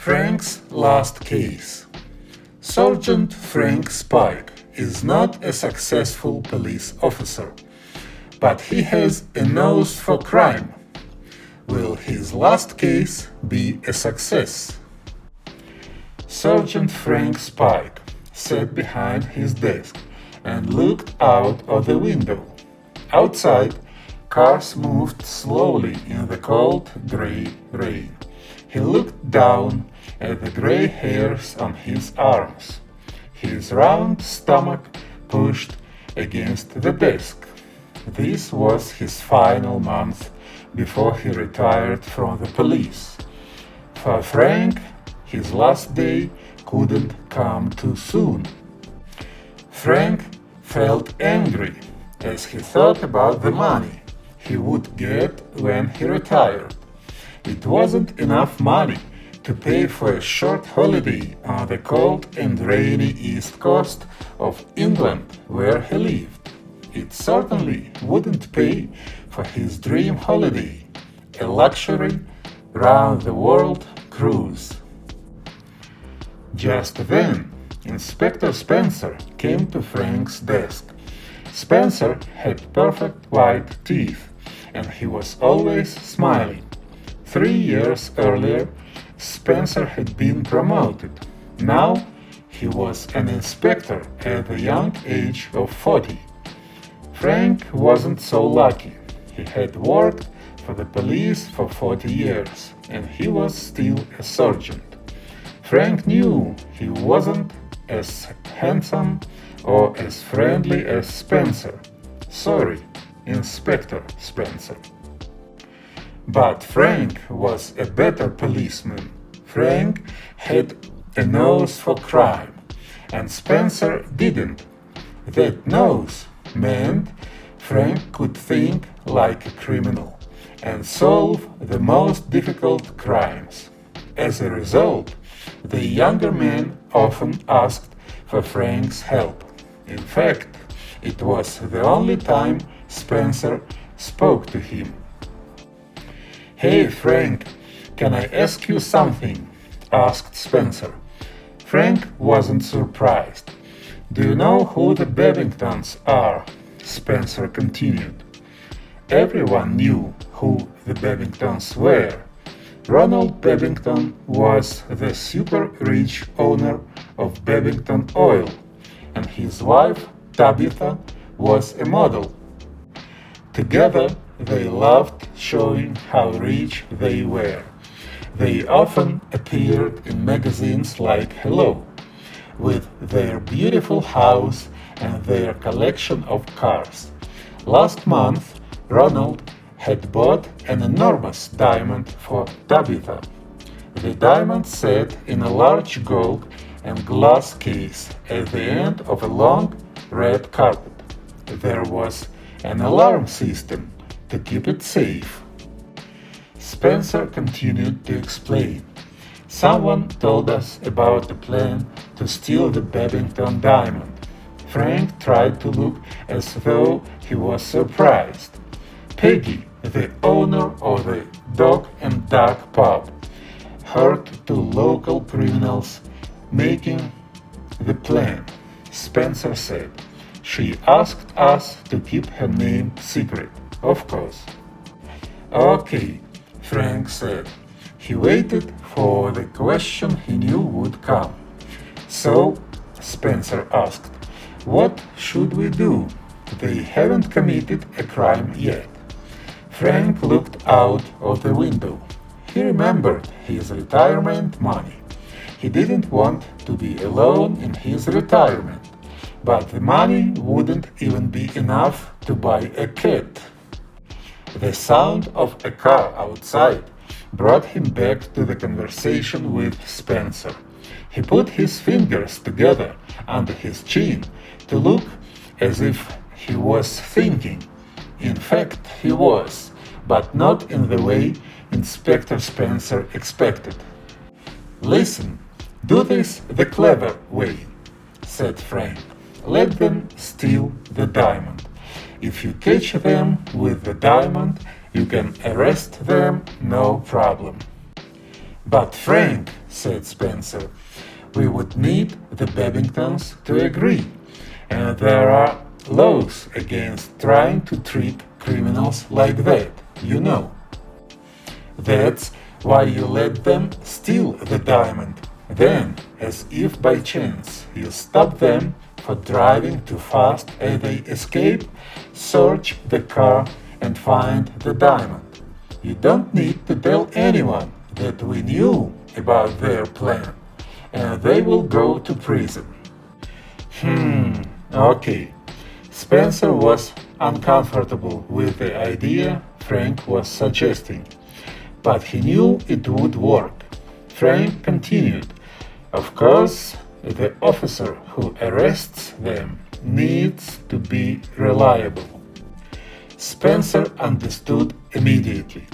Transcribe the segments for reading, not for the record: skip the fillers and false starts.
Frank's last case. Sergeant Frank Spike is not a successful police officer, but he has a nose for crime. Will his last case be a success? Sergeant Frank Spike sat behind his desk and looked out of the window. Outside, cars moved slowly in the cold gray rain. He looked down at the gray hairs on his arms. His round stomach pushed against the desk. This was his final month before he retired from the police. For Frank, his last day couldn't come too soon. Frank felt angry as he thought about the money he would get when he retired. It wasn't enough money to pay for a short holiday on the cold and rainy east coast of England where he lived. It certainly wouldn't pay for his dream holiday, a luxury round-the-world cruise. Just then, Inspector Spencer came to Frank's desk. Spencer had perfect white teeth, and he was always smiling. 3 years earlier, Spencer had been promoted. Now, he was an inspector at the young age of 40. Frank wasn't so lucky. He had worked for the police for 40 years, and he was still a sergeant. Frank knew he wasn't as handsome or as friendly as Spencer. Sorry, Inspector Spencer. But Frank was a better policeman. Frank had a nose for crime, and Spencer didn't. That nose meant Frank could think like a criminal and solve the most difficult crimes. As a result, the younger man often asked for Frank's help. In fact, it was the only time Spencer spoke to him. "Hey, Frank, can I ask you something?" asked Spencer. Frank wasn't surprised. "Do you know who the Babingtons are?" Spencer continued. Everyone knew who the Babingtons were. Ronald Babington was the super-rich owner of Babington Oil, and his wife, Tabitha, was a model. Together, they loved showing how rich they were. They often appeared in magazines like Hello, with their beautiful house and their collection of cars. Last month, Ronald had bought an enormous diamond for Tabitha. The diamond sat in a large gold and glass case at the end of a long red carpet. There was an alarm system to keep it safe. Spencer continued to explain. "Someone told us about the plan to steal the Babington diamond." Frank tried to look as though he was surprised. Peggy, the owner of the Dog and Duck pub, heard two local criminals making the plan. Spencer said. "She asked us to keep her name secret, of course." "Okay," Frank said. He waited for the question he knew would come. "So," Spencer asked, "what should we do? They haven't committed a crime yet." Frank looked out of the window. He remembered his retirement money. He didn't want to be alone in his retirement, but the money wouldn't even be enough to buy a cat. The sound of a car outside brought him back to the conversation with Spencer. He put his fingers together under his chin to look as if he was thinking. In fact, he was, but not in the way Inspector Spencer expected. "Listen, do this the clever way," said Frank. "Let them steal the diamond. If you catch them with the diamond, you can arrest them, no problem." "But Frank," said Spencer, "we would need the Babingtons to agree, and there are laws against trying to treat criminals like that, you know. That's why you let them steal the diamond. Then, as if by chance, you stop them for driving too fast as they escape, search the car and find the diamond. You don't need to tell anyone that we knew about their plan, and they will go to prison." Okay. Spencer was uncomfortable with the idea Frank was suggesting, but he knew it would work. Frank continued, "Of course, the officer who arrests them needs to be reliable." Spencer understood immediately.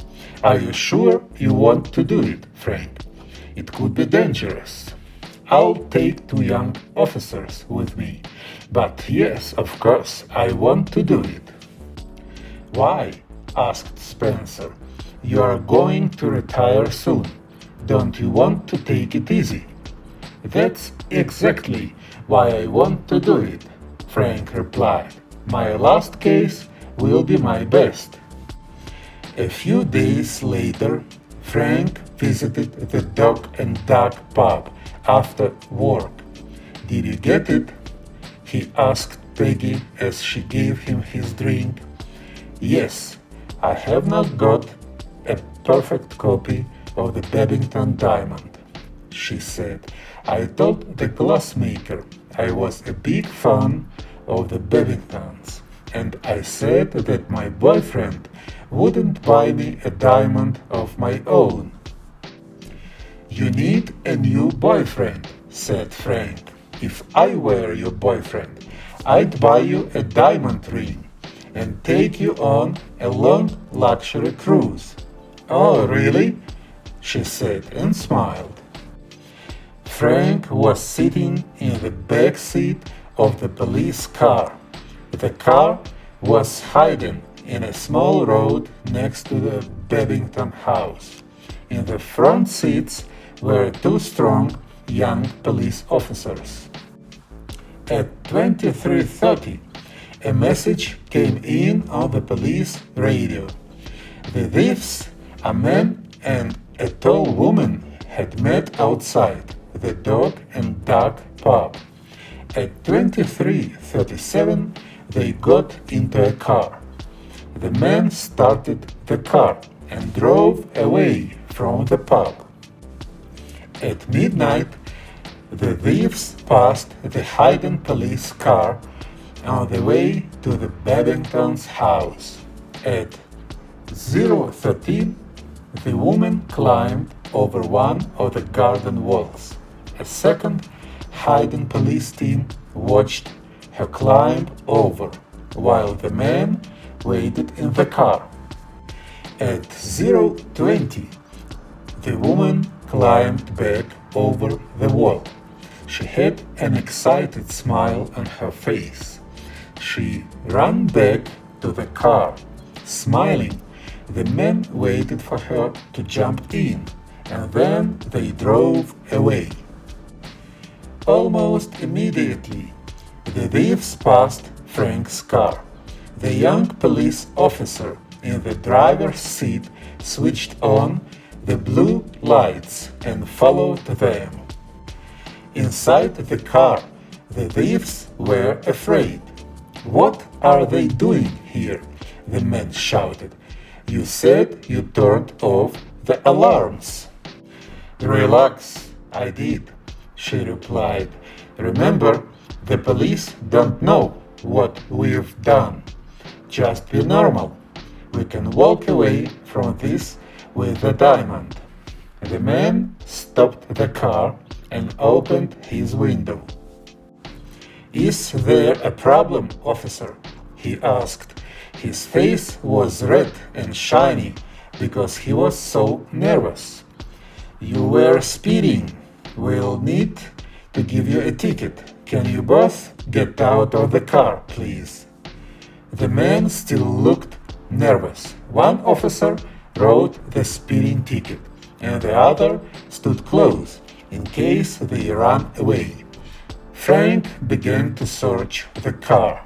"Are you sure you want to do it, Frank? It could be dangerous. I'll take 2 young officers with me, but yes, of course, I want to do it." "Why?" asked Spencer. "You are going to retire soon. Don't you want to take it easy?" "That's exactly why I want to do it," Frank replied. "My last case will be my best." A few days later, Frank visited the Dog and Duck pub after work. "Did you get it?" he asked Peggy as she gave him his drink. "Yes, I have not got a perfect copy of the Babington diamond," she said. "I told the glassmaker I was a big fan of the Babingtons, and I said that my boyfriend wouldn't buy me a diamond of my own." "You need a new boyfriend," said Frank. "If I were your boyfriend, I'd buy you a diamond ring and take you on a long luxury cruise." "Oh, really?" she said and smiled. Frank was sitting in the back seat of the police car. The car was hiding in a small road next to the Babington house. In the front seats were 2 strong young police officers. At 23:30, a message came in on the police radio. The thieves, a man and a tall woman, had met outside the Dog and Duck pub. At 23:37, they got into a car. The man started the car and drove away from the pub. At midnight, the thieves passed the hidden police car on the way to the Babington's house. At 0:13, the woman climbed over one of the garden walls. A second hidden police team watched her climb over, while the man waited in the car. At 0:20, the woman climbed back over the wall. She had an excited smile on her face. She ran back to the car. Smiling, the men waited for her to jump in, and then they drove away. Almost immediately, the thieves passed Frank's car. The young police officer in the driver's seat switched on the blue lights and followed them. Inside the car, the thieves were afraid. "What are they doing here?" the man shouted. "You said you turned off the alarms." "Relax, I did," she replied. "Remember, the police don't know what we've done. Just be normal. We can walk away from this with the diamond." The man stopped the car and opened his window. "Is there a problem, officer?" he asked. His face was red and shiny because he was so nervous. "You were speeding. We'll need to give you a ticket. Can you both get out of the car, please?" The man still looked nervous. One officer wrote the speeding ticket, and the other stood close, in case they ran away. Frank began to search the car.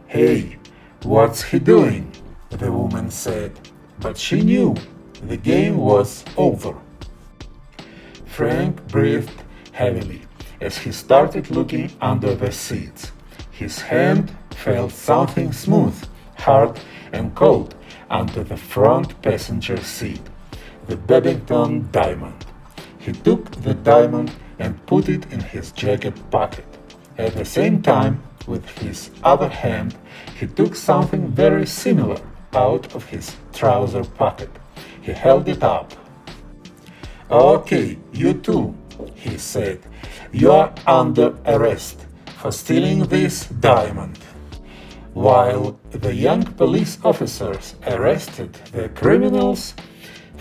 "Hey, what's he doing?" the woman said, but she knew the game was over. Frank breathed heavily as he started looking under the seats. His hand felt something smooth, hard, and cold under the front passenger seat. The Babington diamond. He took the diamond and put it in his jacket pocket. At the same time, with his other hand, he took something very similar out of his trouser pocket. He held it up. "Okay, you two," he said. "You are under arrest for stealing this diamond." While the young police officers arrested the criminals,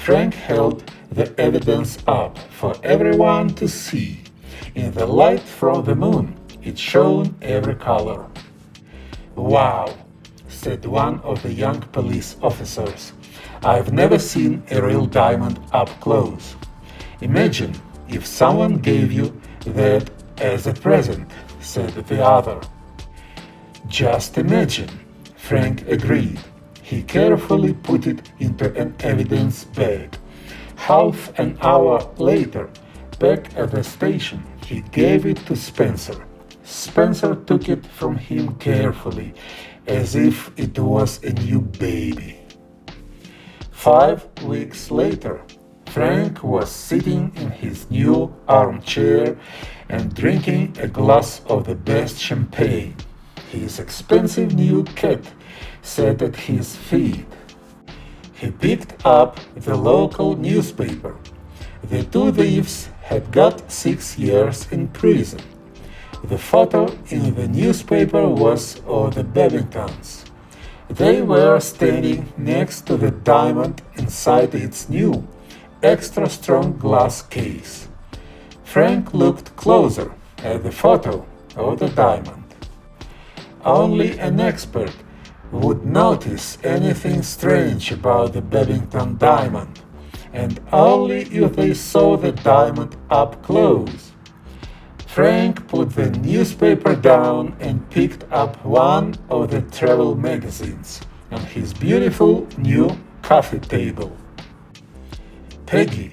Frank held the evidence up for everyone to see. In the light from the moon, it shone every color. "Wow," said one of the young police officers. "I've never seen a real diamond up close." "Imagine if someone gave you that as a present," said the other. "Just imagine," Frank agreed. He carefully put it into an evidence bag. Half an hour later, back at the station, he gave it to Spencer. Spencer took it from him carefully, as if it was a new baby. 5 weeks later, Frank was sitting in his new armchair and drinking a glass of the best champagne. His expensive new cat sat at his feet. He picked up the local newspaper. The two thieves had got 6 years in prison. The photo in the newspaper was of the Babingtons. They were standing next to the diamond inside its new, extra strong glass case. Frank looked closer at the photo of the diamond. Only an expert would notice anything strange about the Babington diamond, and only if they saw the diamond up close. Frank put the newspaper down and picked up one of the travel magazines on his beautiful new coffee table. "Peggy,"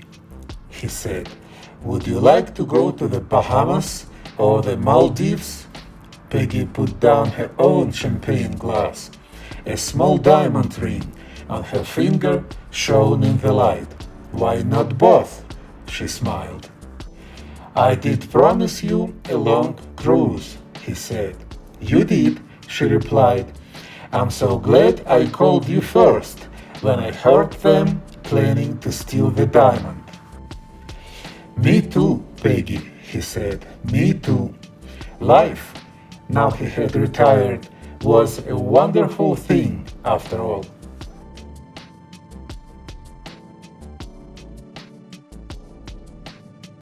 he said, "would you like to go to the Bahamas or the Maldives?" Peggy put down her own champagne glass. A small diamond ring on her finger shone in the light. "Why not both?" she smiled. "I did promise you a long cruise," he said. "You did," she replied. "I'm so glad I called you first when I heard them planning to steal the diamond." "Me too, Peggy," he said. "Me too." Life, now he had retired, was a wonderful thing after all.